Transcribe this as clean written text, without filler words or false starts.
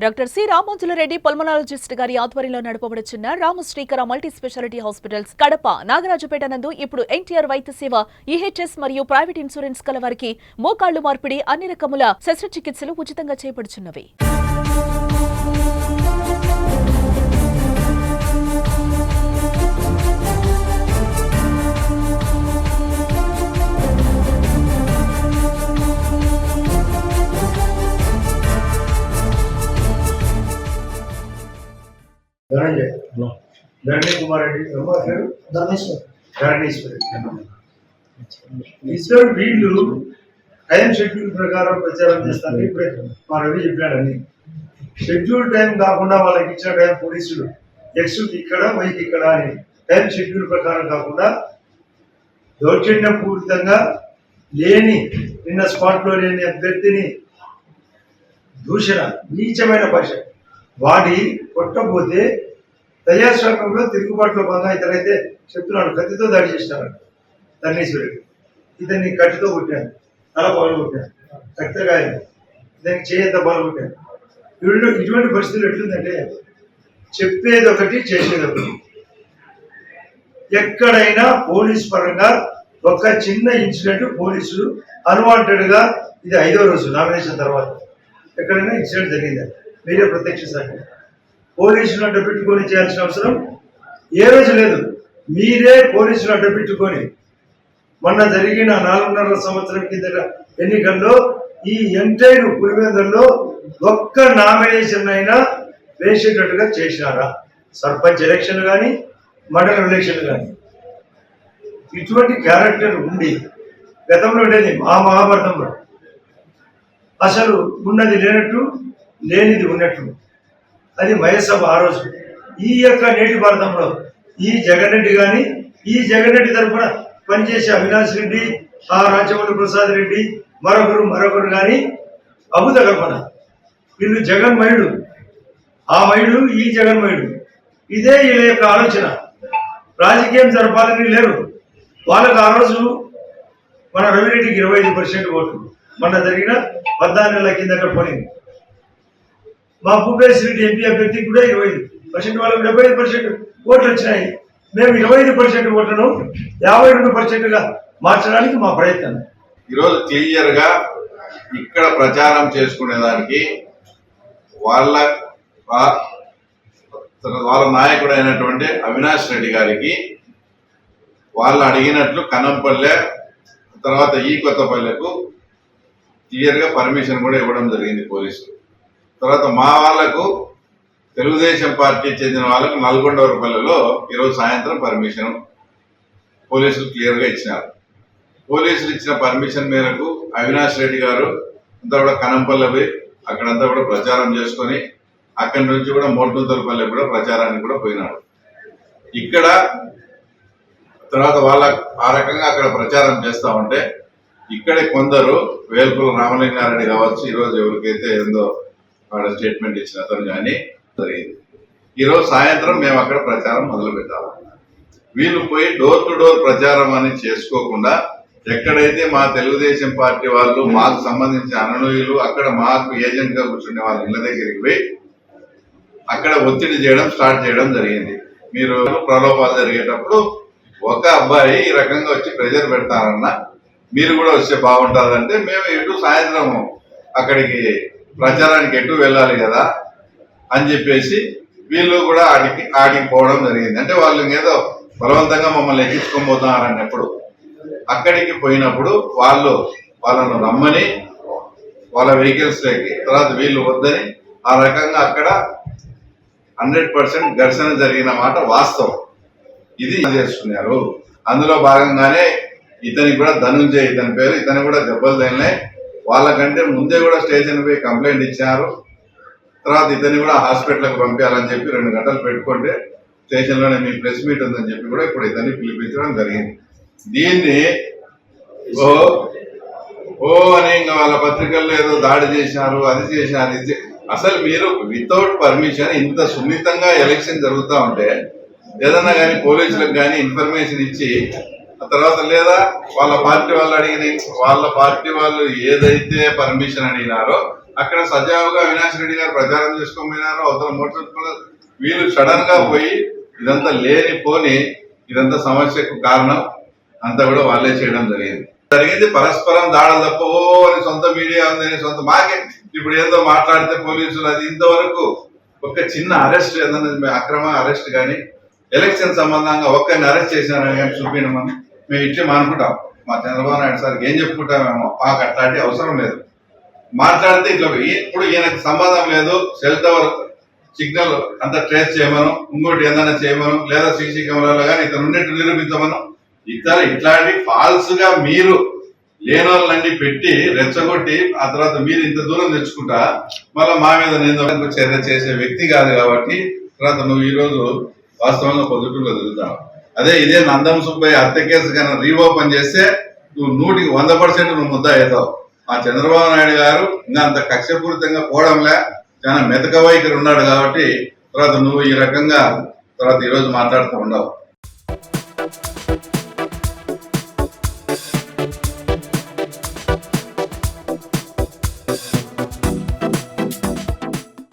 Doctor C రామోజులరెడ్డి pulmonologist గారి ఆధ్వర్యంలో నడపబడుచున్న Ramasreekara multi speciality hospitals Kadapa Nagarajupeta నందు ఇప్పుడు ఎన్టీఆర్ వైద్య సేవ ఈహెచ్ఎస్ మరియు ప్రైవేట్ ఇన్సూరెన్స్ కల వారికి మోకాళ్లు మార్పిడి అన్ని రకముల శస్త్రచికిత్సలు ఉచితంగా చేయబడుచున్నవి. ధరణి కుమార్ రెడ్డి ధరణేశ్వరి ఇద్దరు వీళ్ళు టైం షెడ్యూల్ ప్రకారం ప్రచారం చేస్తారు. ఇప్పుడే మా రవి చెప్పాడని షెడ్యూల్ టైం కాకుండా వాళ్ళకి ఇచ్చిన టైం పోలీసులు ఎక్స్ ఇక్కడ వైకి ఇక్కడ అని టైం షెడ్యూల్ ప్రకారం కాకుండా దౌర్జన్యం పూరితంగా లేని నిన్న స్పాట్లో లేని అభ్యర్థిని దూషణ నీచమైన భాష వాడి కొట్టబోతే దయాశ్రమంలో తిరుగుబాటులో భాగంగా ఇతనైతే చెప్తున్నాడు, కత్తితో దాడి చేసినాడు ధరణేశ్వరుడు. ఇతన్ని కత్తితో కొట్టాను, తల పగలు కొట్టాను, రక్తగాయం, ఇతనికి చేయంత పగలు కొట్టాను. ఇటువంటి పరిస్థితులు ఎట్లుందంటే చెప్పేది ఒకటి చేసేది ఒకటి. ఎక్కడైనా పోలీస్ పరంగా ఒక చిన్న ఇన్సిడెంట్ పోలీసులు అన్వాంటెడ్గా, ఇది 5వ రోజు నామినేషన్ తర్వాత ఎక్కడైనా ఇన్సిడెంట్ జరిగిందా మీరే ప్రత్యక్ష సాక్షి. పోలీసులు అడ్డ పెట్టుకొని చేయాల్సిన అవసరం ఏ రోజు లేదు. మీరే పోలీసులు అడ్డ పెట్టుకొని మొన్న జరిగిన 4.5 సంవత్సరం కింద ఎన్నికల్లో ఈ ఎంటైర్ పులివెందుల్లో ఒక్క నామినేషన్ అయినా వేసేటట్టుగా చేసినారా? సర్పంచ్ ఎలక్షన్ కానీ మండల ఎలక్షన్ కానీ ఇటువంటి క్యారెక్టర్ ఉండి గతంలో ఉండేది మహాభారతంలో అసలు ఉన్నది లేనట్టు లేనిది ఉన్నట్టు అది మహేసభ ఆ రోజు. ఈ యొక్క నేటి భారతంలో ఈ జగన్ రెడ్డి కానీ ఈ జగన్ రెడ్డి తరఫున పనిచేసే అవినాష్ రెడ్డి, ఆ రాజమౌళి ప్రసాద్ రెడ్డి, మరొకరు కానీ అభుత కల్పన. వీళ్ళు జగన్మయుడు, ఆ మయుడు ఈ జగన్మయుడు. ఇదే వీళ్ళ యొక్క ఆలోచన. రాజకీయం జరపాలని లేరు వాళ్ళకు. ఆ రోజు మన రవిరెడ్డికి 25% ఓట్లు, మొన్న జరిగిన 14 నెలల కిందట పోలింగ్. మా భూపేశ్ రెడ్డి ఎంపీ అభ్యర్థికి కూడా 25%, వాళ్ళకు 75% ఓట్లు వచ్చినాయి. మేము 25% ఓట్లను 52%గా మార్చడానికి మా ప్రయత్నం. ఈరోజు క్లియర్ గా ఇక్కడ ప్రచారం చేసుకునేదానికి వాళ్ళ నాయకుడైనటువంటి అవినాష్ రెడ్డి గారికి వాళ్ళు అడిగినట్లు కనంపల్లె తర్వాత ఈ కొత్తపల్లెకు క్లియర్ గా పర్మిషన్ కూడా ఇవ్వడం జరిగింది పోలీసులు. తర్వాత మా వాళ్లకు తెలుగుదేశం పార్టీ చెందిన వాళ్ళకు నల్గొండవరపల్లెలో ఈరోజు సాయంత్రం పర్మిషన్ పోలీసులు క్లియర్ గా ఇచ్చినారు. పోలీసులు ఇచ్చిన పర్మిషన్ మేరకు అవినాష్ రెడ్డి గారు అంతా కూడా కనంపల్లె అక్కడంతా కూడా ప్రచారం చేసుకొని అక్కడి నుంచి కూడా మోటుతలపల్లె కూడా ప్రచారానికి కూడా పోయినాడు. ఇక్కడ తర్వాత వాళ్ళ ఆ రకంగా అక్కడ ప్రచారం చేస్తా ఉంటే ఇక్కడే కొందరు వేల్పుల రామలింగారెడ్డి కావచ్చు, ఈరోజు ఎవరికైతే ఏందో వాడు స్టేట్మెంట్ ఇచ్చిన అతను కానీ జరిగింది. ఈరోజు సాయంత్రం మేము అక్కడ ప్రచారం మొదలు పెట్టాలి. వీళ్ళు పోయి డోర్ టు డోర్ ప్రచారం అని చేసుకోకుండా ఎక్కడైతే మా తెలుగుదేశం పార్టీ వాళ్ళు మాకు సంబంధించిన అనునయులు అక్కడ మాకు ఏజెంట్ గా కూర్చునే వాళ్ళ ఇళ్ళ దగ్గరికి పోయి అక్కడ ఒత్తిడి చేయడం స్టార్ట్ చేయడం జరిగింది. మీరు ప్రలోభాలు జరిగేటప్పుడు ఒక అబ్బాయి ఈ రకంగా వచ్చి ప్రెజర్ పెడతారన్న, మీరు కూడా వస్తే బాగుంటుందంటే మేము ఎటు సాయంత్రం అక్కడికి ప్రచారానికి ఎటు వెళ్ళాలి కదా అని చెప్పేసి వీళ్ళు కూడా ఆడికి పోవడం జరిగింది. అంటే వాళ్ళు ఏదో బలవంతంగా మమ్మల్ని ఎక్కించుకొని పోతున్నారన్నప్పుడు అక్కడికి పోయినప్పుడు వాళ్ళను రమ్మని వాళ్ళ వెహికల్స్ లోకి తర్వాత వీళ్ళు వద్దని ఆ రకంగా అక్కడ 100% ఘర్షణ జరిగిన మాట వాస్తవం. ఇది చేసుకున్నారు. అందులో భాగంగానే ఇతనికి కూడా ధనుంజయ్ ఇతని పేరు, ఇతను కూడా దెబ్బలు తినలే. వాళ్ళకంటే ముందే కూడా స్టేషన్ పోయి కంప్లైంట్ ఇచ్చారు. తర్వాత ఇతన్ని కూడా హాస్పిటల్కి పంపించాలని చెప్పి 2 గంటలు పెట్టుకుంటే స్టేషన్లోనే మీ ప్రెస్ మీట్ ఉందని చెప్పి కూడా ఇప్పుడు ఇతన్ని పిలిపించడం జరిగింది. దీన్ని ఓ అని ఇంకా వాళ్ళ పత్రికల్లో ఏదో దాడి చేశారు, అది చేశారు, ఇది. అసలు మీరు వితౌట్ పర్మిషన్ ఇంత సున్నితంగా ఎలక్షన్ జరుగుతూ ఉంటే ఏదన్నా కానీ పోలీసులకు కానీ ఇన్ఫర్మేషన్ ఇచ్చి ఆ తర్వాత లేదా వాళ్ళ పార్టీ వాళ్ళు ఏదైతే పర్మిషన్ అడిగినారో అక్కడ సజావుగా అవినాష్ రెడ్డి గారు ప్రచారం చేసుకోమన్నారు. అవతల మోటార్ వీళ్ళు సడన్ గా పోయి ఇదంతా లేనిపోని ఇదంతా సమస్యకు కారణం అంతా కూడా వాళ్ళే చేయడం జరిగింది. పరస్పరం దాడులు తప్ప అని సొంత మీడియా ఉందని సొంత మాకే ఇప్పుడు ఏదో మాట్లాడితే పోలీసులు అది ఇంతవరకు ఒక చిన్న అరెస్ట్ ఏదన్నా అక్రమ అరెస్ట్ కానీ ఎలక్షన్ సంబంధంగా ఒక్కరిని అరెస్ట్ చేసినారని కానీ చూపిన మేము ఇచ్చే అనుకుంటాం. మా చంద్రబాబు నాయుడు సార్కి ఏం చెప్పుకుంటామేమో మాకు అట్లాంటి అవసరం లేదు. మాట్లాడితే ఇట్లా ఇప్పుడు ఈయనకు సంబంధం లేదు, సెల్ టవర్ సిగ్నల్ అంతా ట్రేస్ చేయమను, ఇంకోటి ఏదైనా చేయమను, లేదా సీసీ కెమెరాలో కానీ ఇతను ఉన్నట్టు నిరూపించమను. ఇట్లాంటి ఫాల్స్ గా మీరు లేనోళ్ళని పెట్టి రెచ్చగొట్టి ఆ తర్వాత మీరు ఇంత దూరం తెచ్చుకుంటా మళ్ళీ మా మీద నేను చర్య చేసే వ్యక్తి కాదు. కాబట్టి తర్వాత నువ్వు ఈ రోజు వాస్తవంగా పొద్దుటూరులో తిరుగుతావు. ఇదే నందం సుబ్బయ్య హత్య కేసు కన్నా రీఓపెన్ చేస్తే నువ్వు 100% నువ్వు ముద్ద అవుతావు. ఆ చంద్రబాబు నాయుడు గారు ఇంకా అంత కక్షపూరితంగా పోవడంలే, చాలా మెతక వైఖరి ఉన్నాడు. కాబట్టి తర్వాత నువ్వు ఈ రకంగా తర్వాత ఈరోజు మాట్లాడుతూ ఉండవు.